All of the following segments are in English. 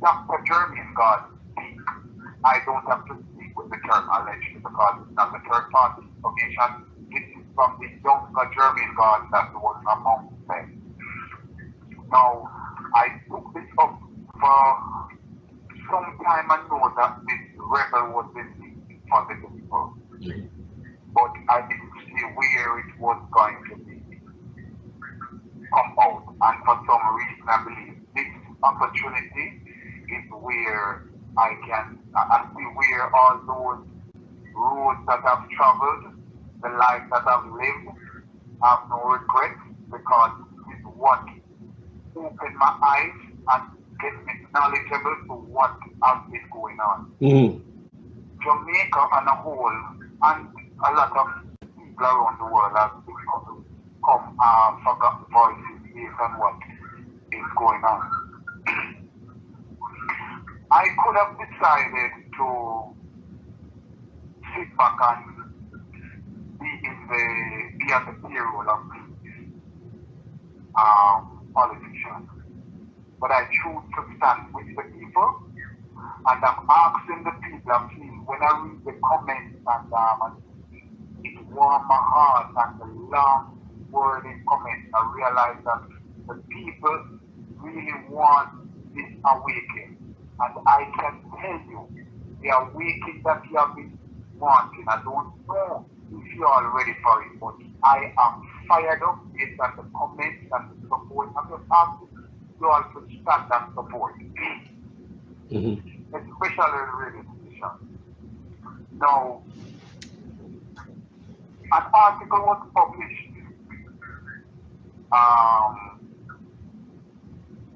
Dr. Jermaine God speak, I don't have to speak with the church allegedly because it's not the third party information. It is from the younger Jermaine God that was among them. Now, I took this up for some time and know that this rebel was in for the people. But I didn't see where it was going to be come out. And for some reason, I believe this opportunity is where I see where all those roads that I've traveled, the life that I've lived, have no regrets because it's what opened my eyes and get me knowledgeable to what has been going on. Jamaica on a whole, and a lot of people around the world have become forgotten voices based on what is going on. I could have decided to sit back and be on the payroll of politicians, but I choose to stand with the people, and I'm asking the people I'm seeing when I read the comments and it warmed my heart and the long worded comments. I realized that the people really want this awakening, and I can tell you the awakening that you have been wanting. I don't know if you are ready for it, but I am fired up based on the comments and the support. I'm just asking you all to stand and support, especially the radio station. Now, an article was published.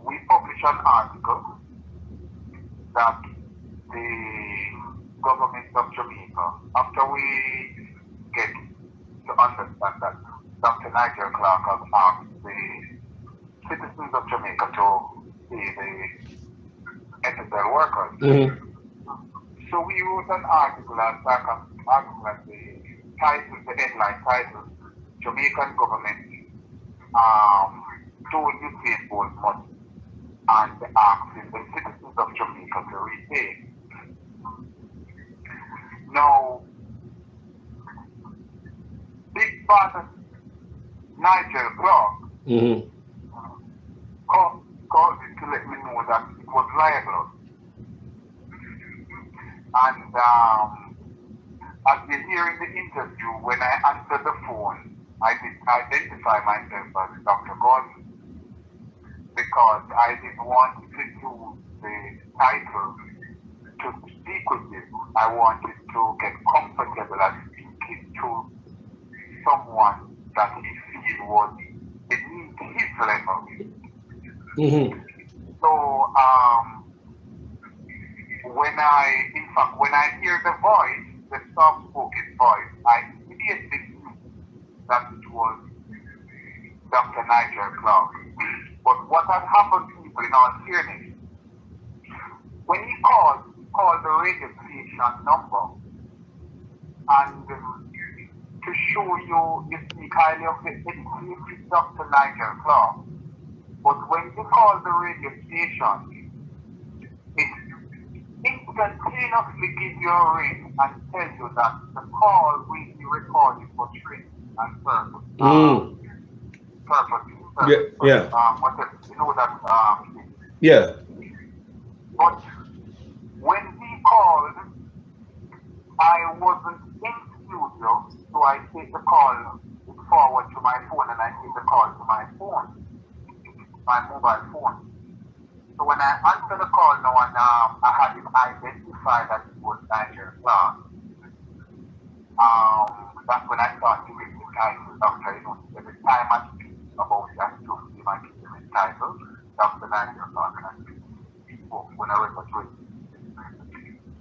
We published an article that the government of Jamaica, after we get to understand that Dr. Nigel Clarke has asked the citizens of Jamaica to pay the SSL workers. So we wrote an article at the title, the headline title, Jamaican government told Usain Bolt money and asking the citizens of Jamaica to repay. Now, big bad Nigel Clarke called me to let me know that it was libelous. And as you hear in the interview, when I answered the phone, I did identify myself as Dr. Gordon because I didn't want to use the title to speak with him. I wanted to get comfortable at speaking to someone that he feel was beneath his level. So when I hear the voice, the soft-spoken voice, I immediately knew that it was Dr. Nigel Clarke. But what had happened, people, in all fairness, when he called the radio station number, and to show you speak highly of the educated Dr. Nigel Clarke. But when you call the radio station, it instantaneously gives you a ring and tell you that the call will be recorded for training and purpose. Whatever, you know that yeah. But when he called, I wasn't in studio, so I take the call forward to my phone and I take the call to my phone, my mobile phone. So when I answered the call now and I had him identified that it was Nigel Clarke, that's when I started giving the title, Dr. Every time I speak about that, to give my title, Dr. Nigel Clarke, and I speak when I refer to it.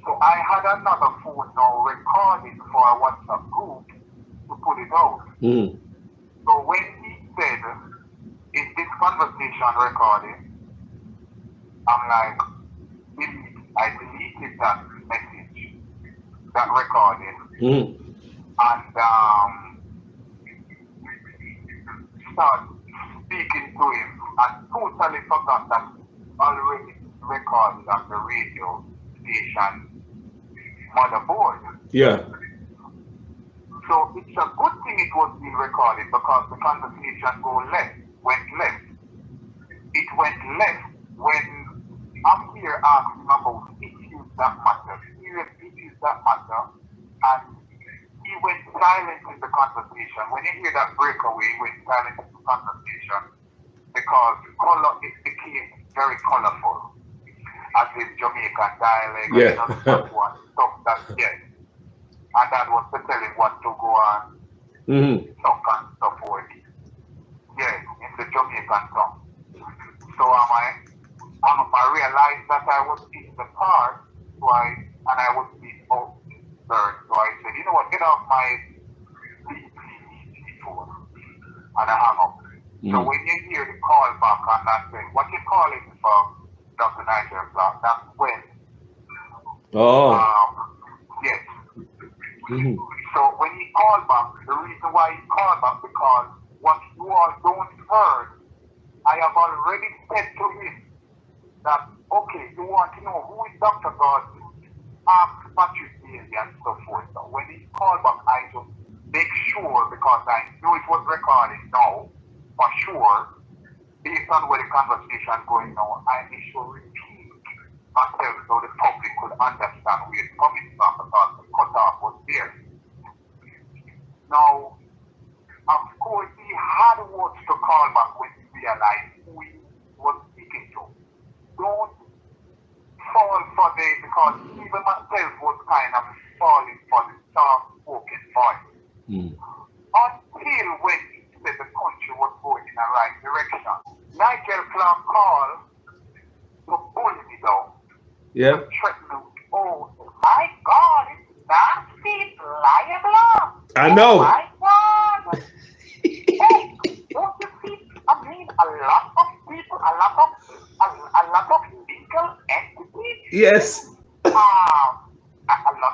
So I had another phone now recording for a WhatsApp group to put it out. So when he said, is this conversation recording? I'm like, I deleted that message, that recording, and start speaking to him and totally forgot that already recorded on the radio station motherboard. Yeah. So it's a good thing it was being recorded because the conversation went left. It went left when Amir asked him about issues that matter, serious issues that matter, and he went silent in the conversation. When you hear that breakaway, he went silent in the conversation because it became very colorful, as in Jamaican dialect, yeah. stuff that, yes. And that was to tell him what to go on, so on and so forth. Yes, in the Jamaican tongue. So I realized that I was in the part, and I was being outstanding. So I said, you know what, get off my phone. And I hung up. So when you hear the call back on that thing, what you call it for Dr. Nigel Clarke, that's when. Yes. So when he called back, the reason why he called back, because what you all don't heard, I have already said to him that, okay, you want to know who is Dr. God, ask Patrick Daly and so forth. So when he called back, I just make sure, because I knew it was recorded now, for sure, based on where the conversation going now, I make sure repeat myself so the public could understand where it's coming from, because the cutoff was there. Now, of course, he had words to call back when he realized who he was speaking to. Don't fall for because even myself was kind of falling for the soft-spoken voice. Until when he said the country was going in the right direction. Nigel Clarke called to bully me down. Yeah. To threaten me, oh my God, it's nasty, liable. I know. Oh my God. Hey, don't you see? I mean, a lot of people, a lot of legal entities. Yes. A lot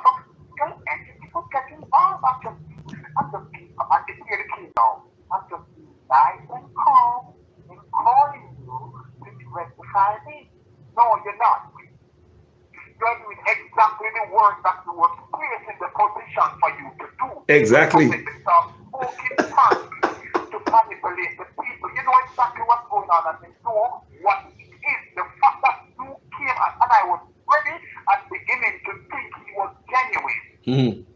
of legal entities will get involved. I'm just here the key now. I'm just being nice and calm in calling you to rectify this. No, you're not. You're doing exactly the work that you were placed in the position for you to do. Exactly. To manipulate the people. You know exactly what's going on, and they know what it is. The fact that you came and I was ready and beginning to think he was genuine.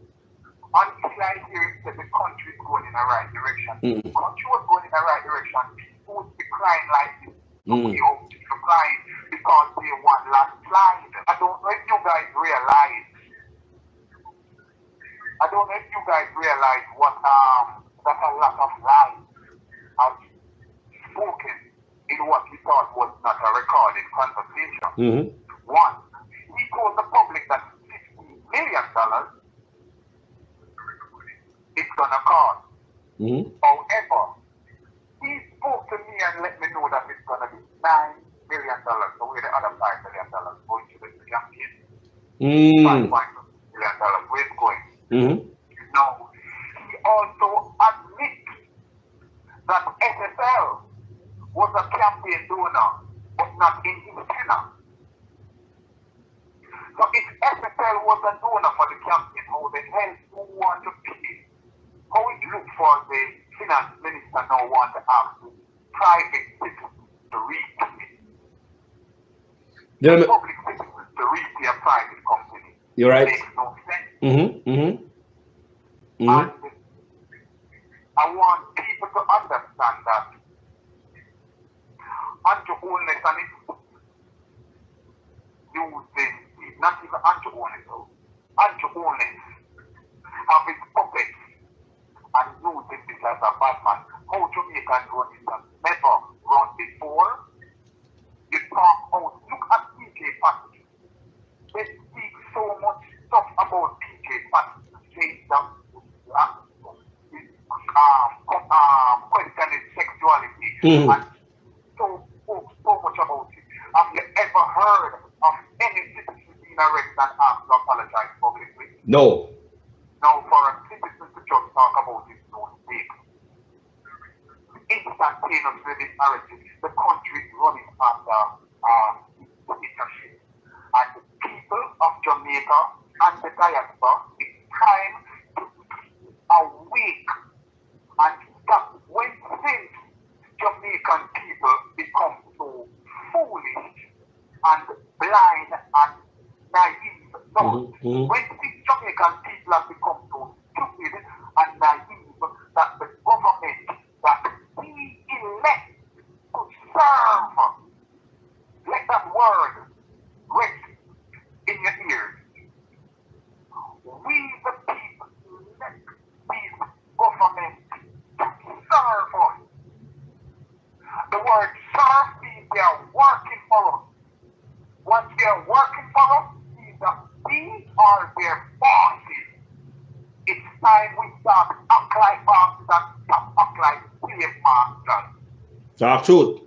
Until I hear him say the country is going in the right direction. The country was going in the right direction. People would be crying like this. People crying because they want landslide. I don't know if you guys realize what that a lot of lies have spoken in what he thought was not a recorded conversation. One, he told the public that $50 million is gonna cost. However, he spoke to me and let me know that it's gonna be $9 million. So where the other $5 million going to the campaign? $5.2 million. Where it's going? Now, he also admits that SSL was a campaign donor, but not in his tenor. So if SSL was a donor for the campaign, how the hell do you want to pay? How it look for the finance minister now want to ask the private citizens to repay? The public citizens to repay a private company. You're right. It makes no sense. And I want people to understand that anti-owners and it's using, not even anti-owners, anti-owners have its puppets and using this as a bad man. How Jamaican run it has never run before. You talk out, look at PJ Patrick. They speak so much stuff about PJ Patrick, saying that questioning sexuality and so much about it. Have you ever heard of any citizen being arrested and asked to apologize publicly? No. Now, for a citizen to just talk about his own state, instantaneous with this narrative, the country is running under dictatorship. Jamaica and the diaspora, it's time to awake and stop. When since Jamaican people become so foolish and blind and naive, no, when since Jamaican people have become so stupid and naive that the government that we elect to serve, let that word rest in your ears. We the people elect these government to serve us. The word serve means they are working for us. Once they are working for us, either we are their bosses. It's time we start act like bosses and stop act like slave masters. Talk truth.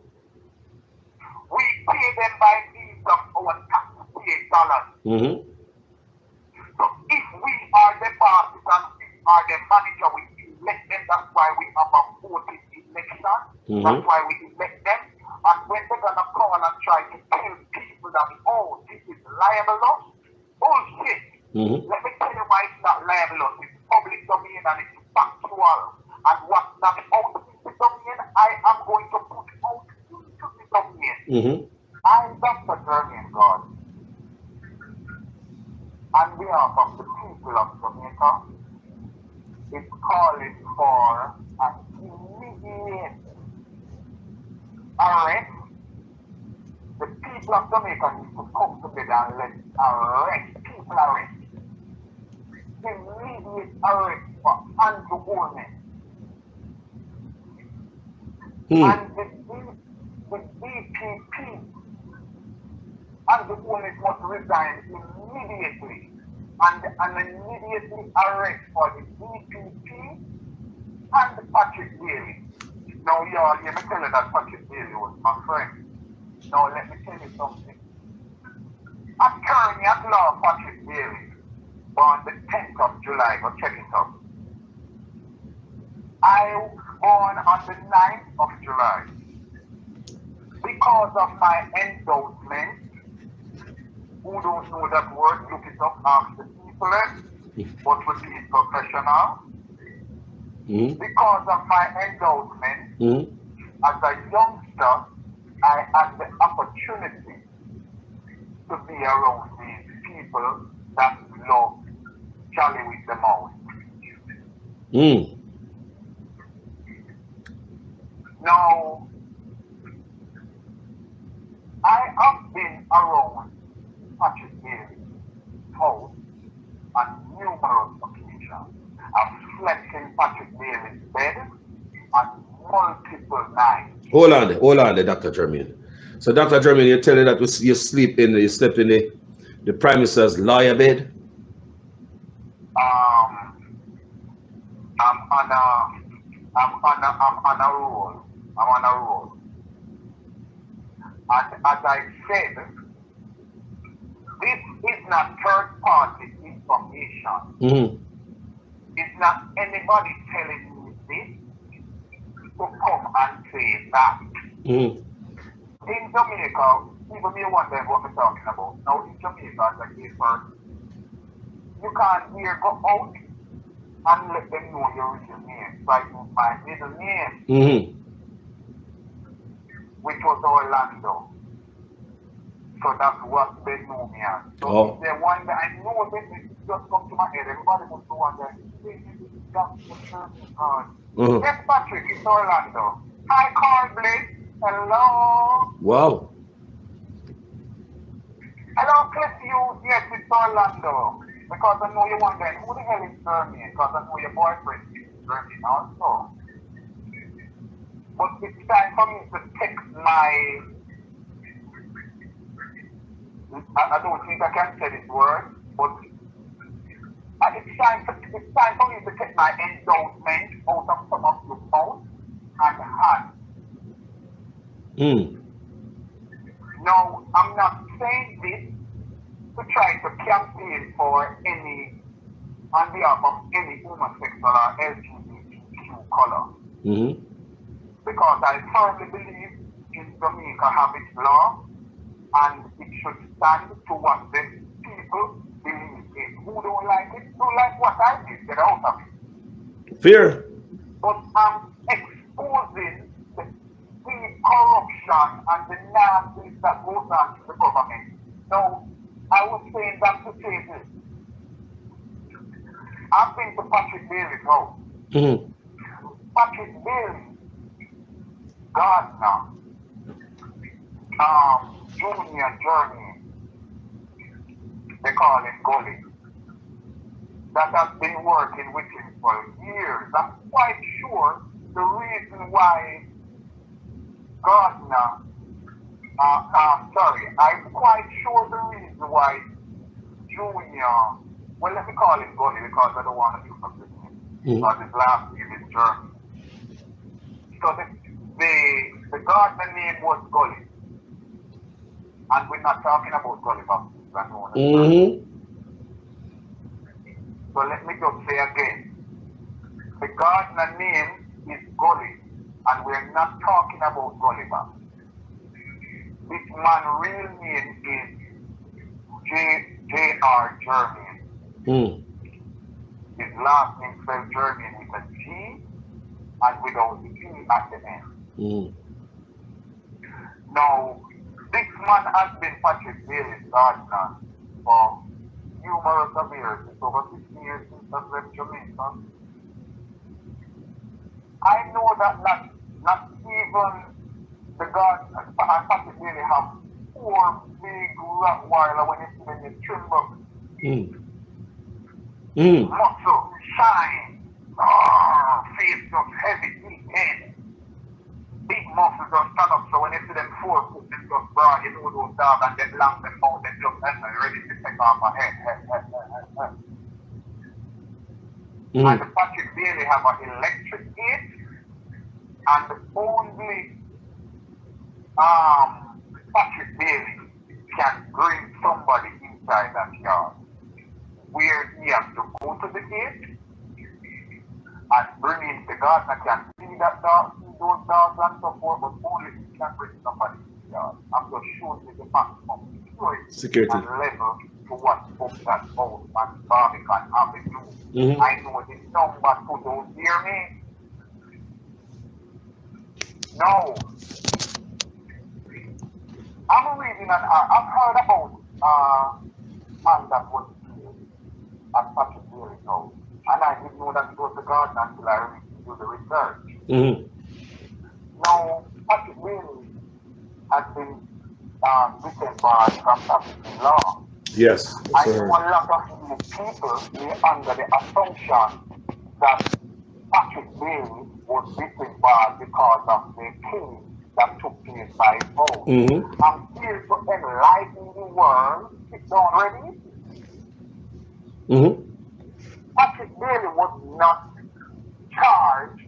We pay them by means of our taxpayer dollars. So if we are the bosses and we are the manager, we elect them. That's why we have a voting election. That's why we elect them. And when they're gonna call and try to tell people that, oh, this is libelous, bullshit. Let me tell you why it's not libelous. It's public domain and it's factual. And what's not out in the domain, I am going to put out into the domain. I'm Dr. Jermaine God. On behalf of the people of Jamaica, is calling for an immediate arrest. The people of Jamaica need to come together and let's arrest, people arrest. Immediate arrest for Andrew Goldman. And the DPP, Andrew Goldman must resign immediately. And immediately arrest for the DPP and Patrick Bailey. Now, y'all, let me tell you that Patrick Bailey was my friend. Now, let me tell you something. Attorney at law Patrick Bailey, born the 10th of July, go check it out. I was born on the 9th of July. Because of my endorsement, who don't know that word, look it up, ask the people, but would be professional. Because of my endorsement, as a youngster, I had the opportunity to be around these people that love jolly with the mouth. Now, I have been around Patrick Bailey's house on numerous occasions. I've slept in Patrick Bailey's bed on multiple nights. Hold on there, Dr. Jermaine. So, Dr. Jermaine, you're telling that you slept in the Prime Minister's lawyer bed? I'm on a roll. And as I said, this is not third-party information. It's not anybody telling me this to come and say that. In Jamaica, people may wonder what we're talking about. Now, in Jamaica, as a gay person, you can't hear go out and let them know your real name. So I use my middle name, which was Orlando. So that's what they know me as. So if they wonder, I know this just come to my head. Everybody must wonder, yes, Patrick, it's Orlando. Hi, Carl Blake. Hello. Wow. Hello, Cliff Hughes. Yes, it's Orlando. Because I know you're wondering, who the hell is Jermaine? Because I know your boyfriend is Jermaine also. But it's time for me to text my... I don't think I can say this word, but it's time for me to take my endorsement out of some of your mouth and hand. No, I'm not saying this to try to campaign for any, on behalf of any homosexual or LGBTQ color. Because I firmly believe in Jamaica have its law and it should stand to what the people believe who don't like it, don't like what I did, get out of it. Fear. But I'm exposing the corruption and the nastiness that goes on to the government. So I was saying that to say this. I've been to Patrick Bailey's house. Patrick Bailey, Gardner, Junior Journey, they call him Gully, that has been working with him for years. I'm quite sure the reason why Gardner, I'm quite sure the reason why Junior, well, let me call him Gully because I don't want to do something because his last name is Jermaine. So the Gardner name was Gully. And we're not talking about Gully Baptist. So let me just say again, the Gardner name is Gully, and we're not talking about Gulliver. This man's real name is J.R. Jermaine. His last name spelled Jermaine with a G and without the G at the end. Now, this man has been Patrick Bailey's Gardner for numerous of years. It's over 50 years since I've left Jamaica. I know that not even the Gardner and Patrick Bailey have 4 big Rottweiler when you see them in Trimble. Muscle, shine, face just heavy, deep head. Big muscles just stand up, so when you see them 4 foot, them just broad, you know those dogs and them long them out, they just ready to take off a head. And the Patrick Bailey have an electric gate, and the only Patrick Bailey can bring somebody inside that yard, where he has to go to the gate and bring in the Gardner can see that dog, see those dogs and so forth, but only he can bring somebody in the yard. I'm just showing you the maximum security and level to what's up that house and Barbican Avenue. I know the number to those hear me. No. I'm reading I've heard about man that was killed at Patrick Bailey's house. And I didn't know that it was the Gardner until I do the research. Now, Patrick Bailey has been disembarked from African law. Yes. I know a lot of these people were under the assumption that Patrick Bailey was disembarked because of the killing that took place by his own. I'm here to enlighten the world. Sit down, ready? Patrick Bailey was not charged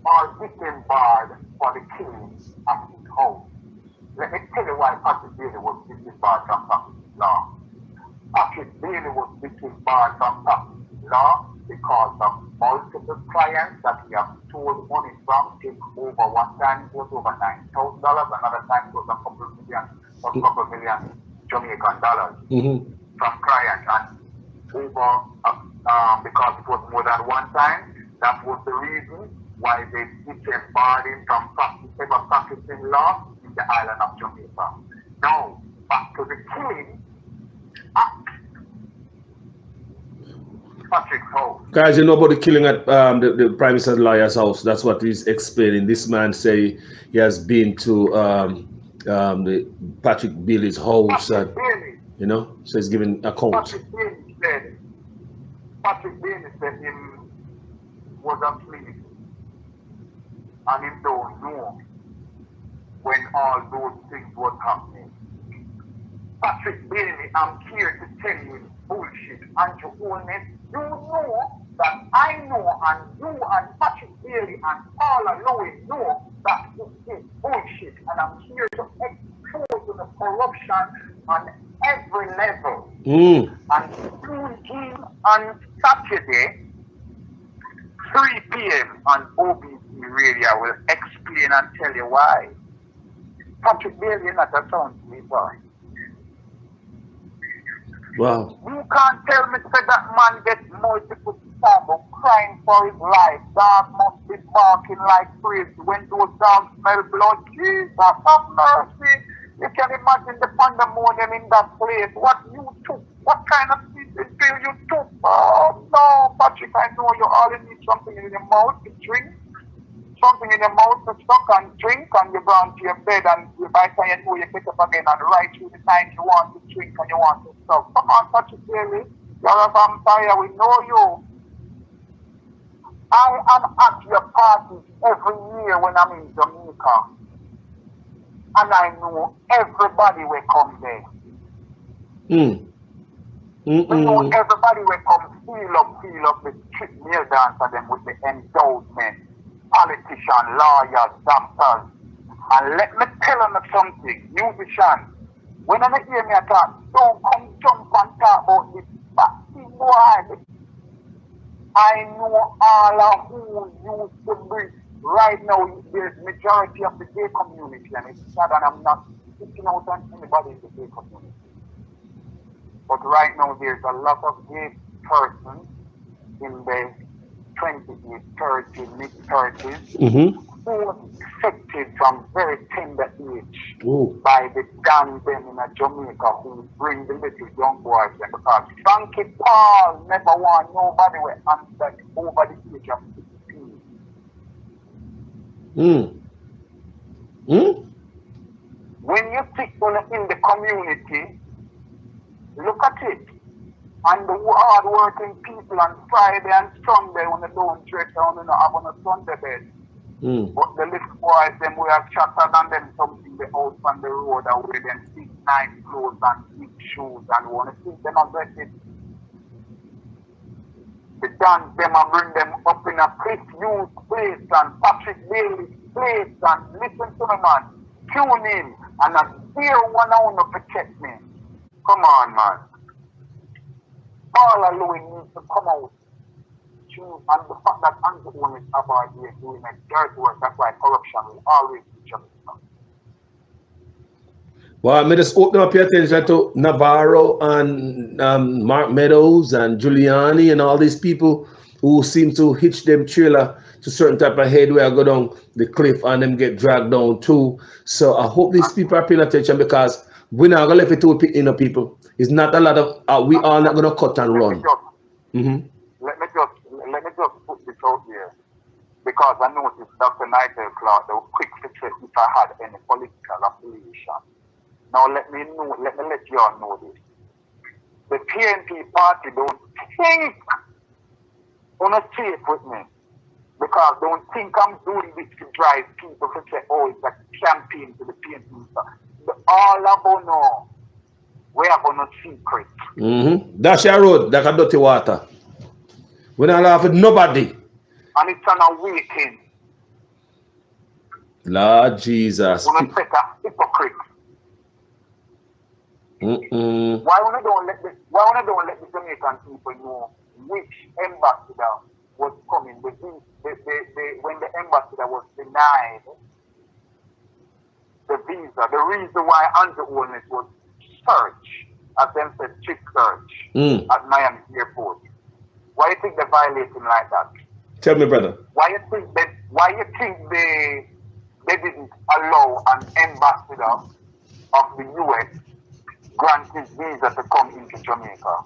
or disembarked for the killing of his home. Let me tell you why Patrick Bailey was disembarked from Patrick's law. Patrick Bailey was disembarked from Patrick's law because of multiple clients that he has stolen money from. Take over one time it was over $9,000, another time it was a couple million Jamaican dollars from clients. And over because it was more than one time, that was the reason why they disembarked him from practicing law in the island of Jamaica. Now, back to the killing at Patrick's house. Guys, you know about the killing at the Prime Minister's lawyer's house. That's what he's explaining. This man say he has been to the Patrick Bailey's house. Patrick Bailey. You know, so he's giving account. Patrick Bailey said him was asleep and him don't know when all those things was happening. Patrick Bailey, I'm here to tell you bullshit and your owness. You know that I know and you and Patrick Bailey and all alone know that it is bullshit, and I'm here to expose the corruption on every level. And tune in on Saturday, 3 p.m. on OBC Radio. I will explain and tell you why. Patrick Bailey is not a sound boy. Wow. You can't tell me say that man gets multiple stab of crying for his life. Dog must be barking like crazy when those dogs smell blood. Jesus have mercy. You can imagine the pandemonium in that place. What you took, what kind of pill you took. Oh no, Patrick, I know you only need something in your mouth to drink. Something in your mouth to suck and drink, and you go to your bed, and by the time you know you get up again and right through the night you want to drink and you want to suck. Come on, Patrick, really? You're a vampire, we know you. I am at your parties every year when I'm in Jamaica. And I know everybody will come there. We know everybody will come feel up the street meal dancer them with the endowment. Politicians, lawyers, doctors. And let me tell you something, musicians. When I hear me talk, don't come jump and talk about this fucking boy. I know all of who used to be. Right now, there's majority of the gay community, and it's sad, and I'm not picking out on anybody in the gay community. But right now, there's a lot of gay persons in the 20s, 30s, mid-30s, who were affected from very tender age by the gang them in Jamaica who bring the little young boys in, because Frankie Paul never want nobody with answer over the age of 16. When you sit in the community, look at it. And the hard-working people on Friday and Sunday when they don't dress down and have on a Sunday bed. But the little boys, them we have chattered and them something they out on the road and with them big nice clothes and big shoes and want to see them aggressive. They dance them and bring them up in a Chris Hughes place and Patrick Bailey place and listen to me, man. Tune in and I hear one on to protect me. Come on, man. All alone needs to come out. And the fact that Andrew owners are out here doing a dirt work, that's why corruption will always be just. Well, I just open up your attention to Navarro and Mark Meadows and Giuliani and all these people who seem to hitch them trailer to certain type of head where I go down the cliff and them get dragged down too. So I hope these people are paying attention, because we're not going to let it to people. It's not a lot of, we are not going to cut and run. Let me just put this out here, because I noticed Dr. Nigel Clarke, they were quick to say if I had any political affiliation. Now let me let you all know this. The PNP party don't think on a safe with me, because they don't think I'm doing this to drive people to say, oh, it's a campaign to the PNP. All about now, we have no secret. That's your road, that's a dirty water. We're not laughing at nobody. And it's an awakening. Lord Jesus. We're not a hypocrite. Why don't let the Jamaican people know which ambassador was coming? When the ambassador was denied the visa, the reason why Andrew Holness was searched, as them said, chief search at Miami Airport. Why you think they violate him like that? Tell me, brother. Why you think they didn't allow an ambassador of the US grant his visa to come into Jamaica?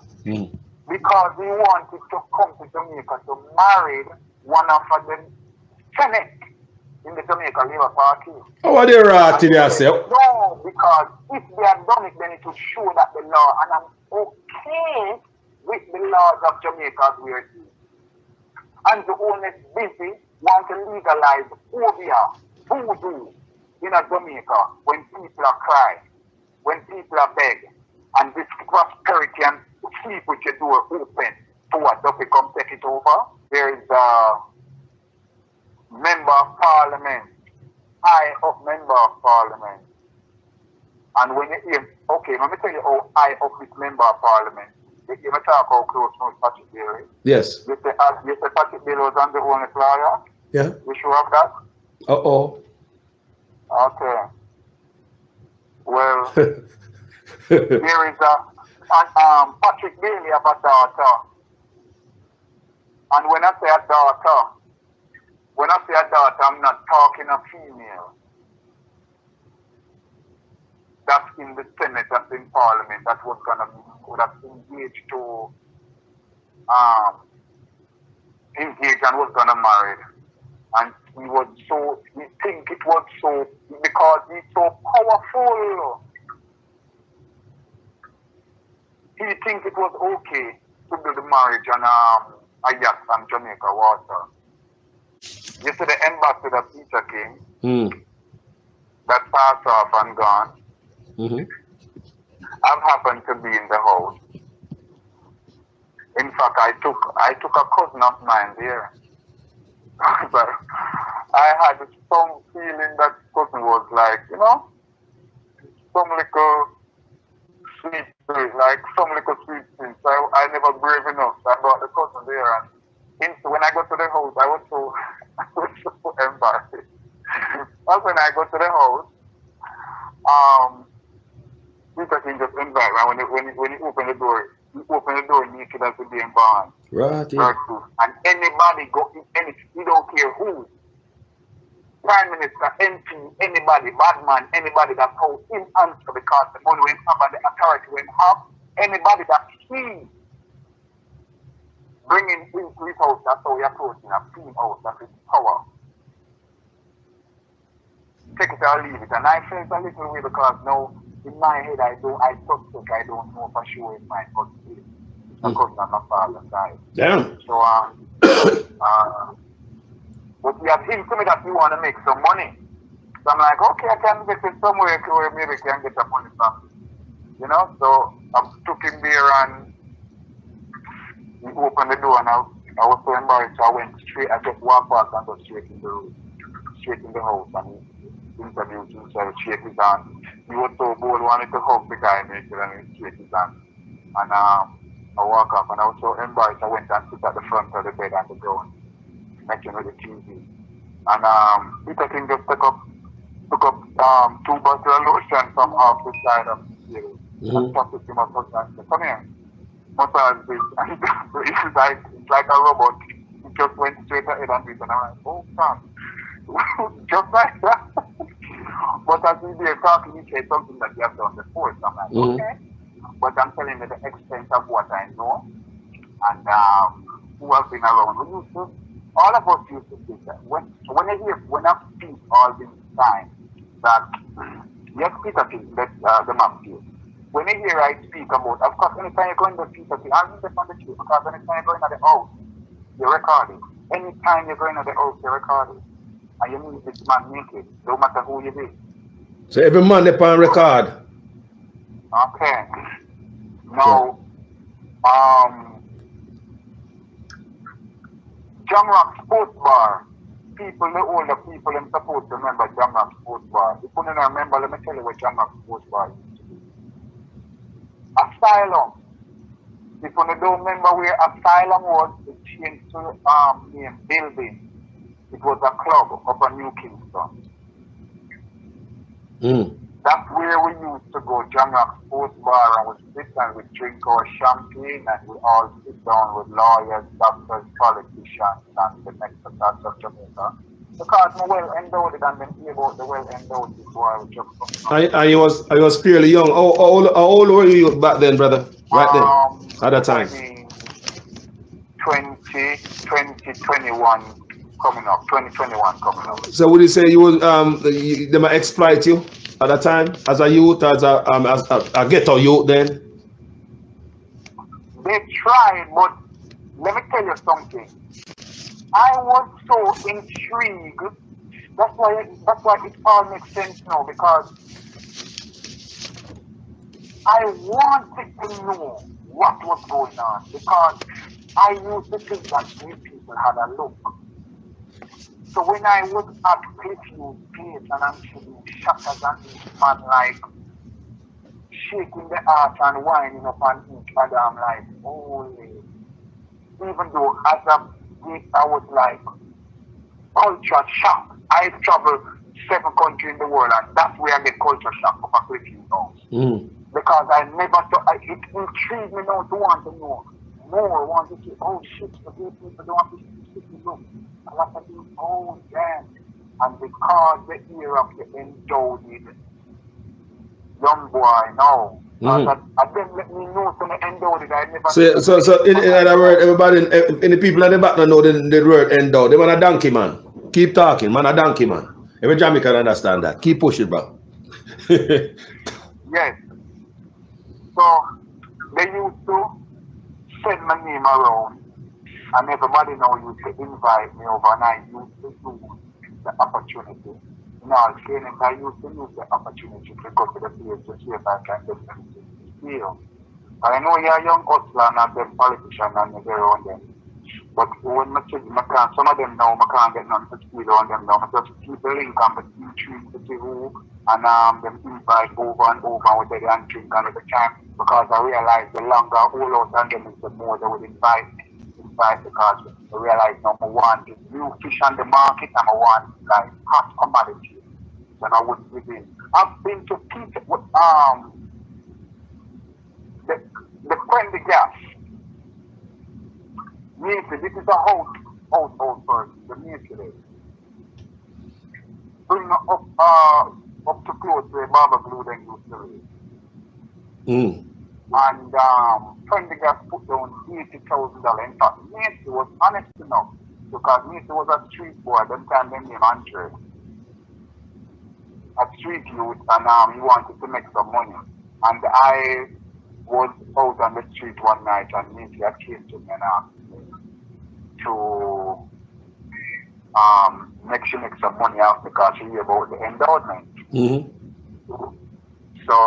Because he wanted to come to Jamaica to marry one of the Senate in the Jamaica Labour Party. How are they rotting yourself? No, because if they had done it, then it would show that the law, and I'm okay with the laws of Jamaica as we are doing. And the owners busy want to legalize phobia, voodoo in a Jamaica when people are crying, when people are begging, and this prosperity and sleep with your door open for what does it come take it over? There is a member of parliament, high up member of parliament. And when you hear, okay, let me tell you how high up this member of parliament. You may talk how close to Patrick Bailey. Yes. You say Patrick Bailey was on the only lawyer? Yeah. You sure of that? Uh-oh. Okay. Well, there is a Patrick Bailey have a daughter. And when I say a daughter, I'm not talking a female. That's in the Senate, that's in Parliament, that was would have engaged to engage and was gonna marry. And we think it was so, because he's so powerful. He think it was okay to do the marriage on a yacht on Jamaica water. Yesterday, the ambassador Peter came, that passed off and gone. I've happened to be in the house. In fact, I took a cousin of mine there. But I had some feeling that cousin was like, some little sweet spirit, like some little sweet things. I never brave enough. So I brought the cousin there, and when I got to the house, I was so embarrassed. That's when I got to the house. Peter can just invite me when he opened the door. He opened the door naked as the being born. Right. Yeah. And anybody he don't care who. Prime Minister, MP, anybody, bad man, anybody that holds him answer because the money went up and the authority went up. Anybody that he bringing into his house, that's how we approach him, a clean house, that's his power. Take it or leave it. And I felt a little way because now in my head I suspect, I don't know for sure it's my cousin. Because I'm my father's side. Damn. So but we have him to me that we want to make some money. So I'm like, okay, I can get it somewhere where maybe I can get some money from. So I took him there and he opened the door and I was so embarrassed. So I went straight, I just walked past and got straight in the house and he introduced himself, shake his hand. He was so bold, wanted to hug the guy and he shake his hand. And I walked up and I was so embarrassed. I went and sit at the front of the bed on the ground, matching with the TV. And Peter King just took up 2 bottles of lotion from off the side of the table. And talked to him and said, come here. Massage this. And it's like a robot. He just went straight ahead and did it. And I'm like, oh, God. Just like that. But as we were talking, he said something that he has done before. So I'm like, okay. But I'm telling you the extent of what I know and who have been around. All of us used to think that when I speak all this time that yes, Peter King, the map here. When I hear I speak about, of course, anytime you're going to Peter King, I'm just on the truth because anytime you're going to the house, you're recording. Anytime you're going to the house, you're recording. And you meet this man naked, no matter who you be. So every man they on record. Okay. Now, Jamrock Sports Bar. The older people, are supposed to remember Jamrock Sports Bar. If you don't remember, let me tell you what Jamrock Sports Bar used to be. Asylum. If you don't remember where Asylum was, it changed to name Building. It was a club up on New Kingston. That's where we used to go, Jamrock Sports Bar, and we sit and we drink our champagne and we all sit down with lawyers, doctors, politicians, and the next parts of Jamaica. Because I'm well endowed and then hear about the well endowed before I was just I was fairly young. How old were you back then, brother? Right then, at that time? 2021 coming up. So would you say you was they might exploit you at that time as a youth, as a ghetto youth then? They tried, but let me tell you something. I was so intrigued. That's why it all makes sense now, because I wanted to know what was going on, because I used to think that we people had a look. So when I was at Cliffview Gate and I'm shooting shutters and this man like shaking the arch and winding up on each other, I'm like, holy. Even though as a gate I was like, culture shock. I travel 7 countries in the world and that's where I get culture shock from a Cliffview now. because I never thought, it intrigued me now to want to know more, want to say, oh shit, the people don't want to see look. A lot of things, oh damn. And because the ear of the endowed young boy now, and then let me know from the endowed I never. So in other words, everybody in the people at the back don't know the word endowed. They want a donkey man. Keep talking, man, a donkey man. Every Jamaican understand that. Keep pushing, bro. Yes. So they used to send my name around, and everybody now used to invite me over, and I used to use the opportunity. In all fairness, I used to use the opportunity to go to the place to see if I can get them to steal. And I know you're a young hustler and them politician and they're around them. But when I see some of them now, I can't get none to steal on them now. I just keep the link and the intrigue to see who, and them invite over and over with the intrigue and the time, because I realize the longer I hold out on them, the more they would invite me. Because I realize number one is new fish on the market, number one like hot commodity. And I wouldn't give in. I've been to people with the friendly gas. This is a old person, the today. Bring up to close to a barber glue then used to live. And friendly gas put down $80,000. In fact, Macy was honest enough, because Macy was a street boy, them time they named Andre. A street youth, and he wanted to make some money. And I was out on the street one night, and Macy came to me and asked me to make some money out because she heard about the endowment. So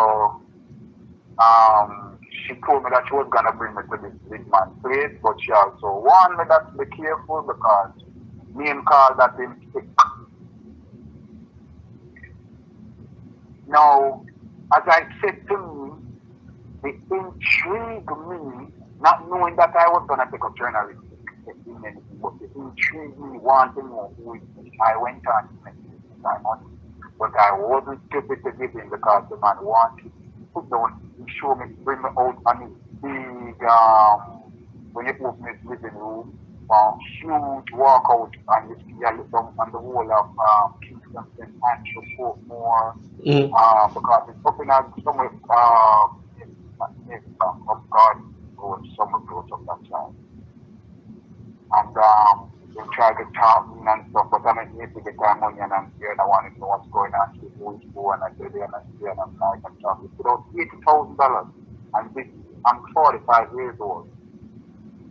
she told me that she was gonna bring me to this big man place, but she also warned me that to be careful because name called that him sick. Now, as I said to me, it intrigued me, not knowing that I was gonna take up journalistic, but it intrigued me, wanting to know who it is. I went on to make my money, but I wasn't stupid to give him because the man wanted to put down. He showed me, bring me out on his big, when you open his living room, huge walkout, and you see a look down on the wall of Kingston and Andrew Portmore, because it's up in somewhere, of God, or somewhere close up that side. And they tried to talk me and stuff, but I need to get my money and I'm here and I want to know what's going on, see who is who, and I said, and I'm here and I'm like, I'm talking. It's about $80,000, and I'm 45 years old.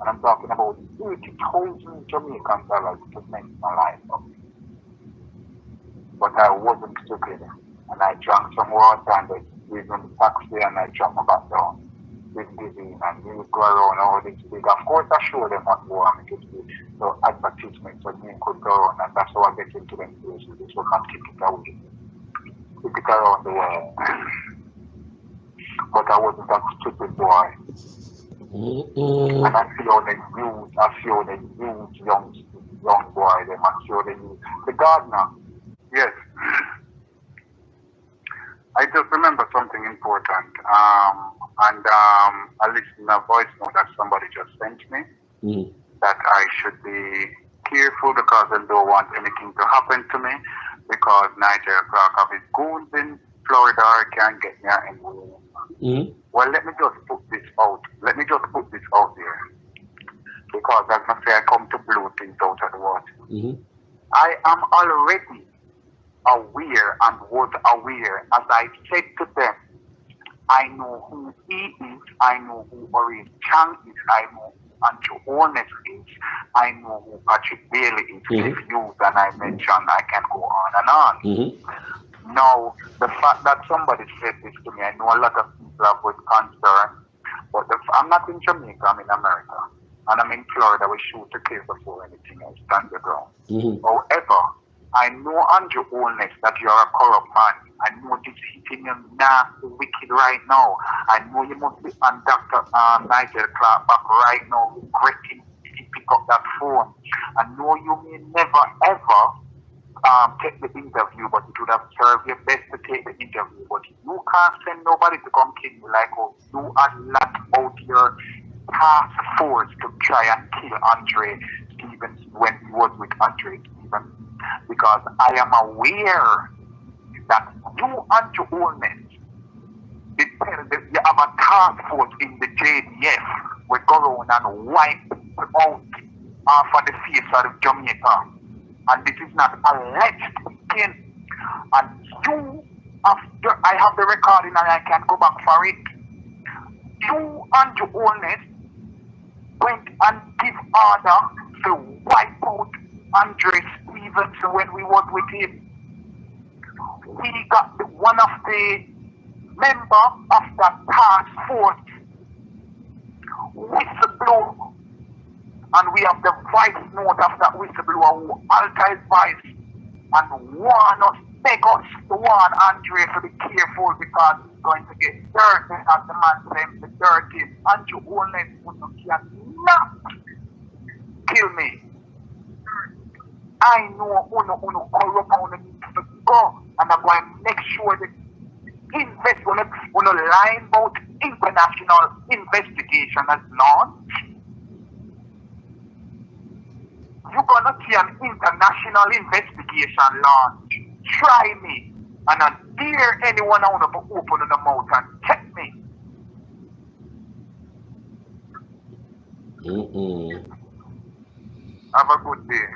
And I'm talking about 80,000 Jamaican dollars to make my life up. But I wasn't stupid. And I drank some water and they gave me the taxi and I dropped my back down. With dizzy and we would go around all this big. Of course, I showed them what war and it was so advertisement so me could go around, and that's how I get into them places. This was not keep it away. Keep it around the world. But I wasn't that stupid boy. And I see how they use young boy, them, I see how they use the gardener. Yes. I just remember something important. And I listened to a voice note that somebody just sent me that I should be careful because I don't want anything to happen to me because Nigel Clarke of his goons in Florida can't get me anywhere. Well, let me just put this out. Let me just put this out there because as I say, I come to blow things out of the water. I am already aware and was aware, as I said to them, I know who he is, I know who Orange Chang is, I know who Andrew Honest is, I know who Patrick Bailey is, Cliff Hughes, and I mentioned I can go on and on. Now, the fact that somebody said this to me, I know a lot of people have with concern, but I'm not in Jamaica, I'm in America. And I'm in Florida, we shoot to kill before anything else stands the ground. However, I know Andrew Honest that you're a corrupt man. I know this hitting you nasty, wicked right now. I know you must be on Dr. Nigel Clarke back right now, regretting to pick up that phone. I know you may never ever take the interview, but it would have served you best to take the interview. But you can't send nobody to come kill you like, oh, you unlock out your task force to try and kill Andre Stevens when he was with Andre Stevens. Because I am aware that you and your owners, you have a task force in the JDF, we go around and wipe people out off of the face of Jamaica. And this is not alleged again. And you, after I have the recording and I can go back for it, you and your owners went and give order to wipe out Andre Stevens when we was with him. We got one of the member of the task force whistleblower, and we have the voice note of that whistleblower who altered his voice and warn us, beg us to warn Andre to be careful because he's going to get dirty, as the man said, the dirty. Andre only cannot kill me. I know uno corrupt on to go, and I'm going to make sure that invest on a line about international investigation as launched. You're gonna see an international investigation launch. Try me, and I dare anyone I want to open the mouth and check me. Have a good day.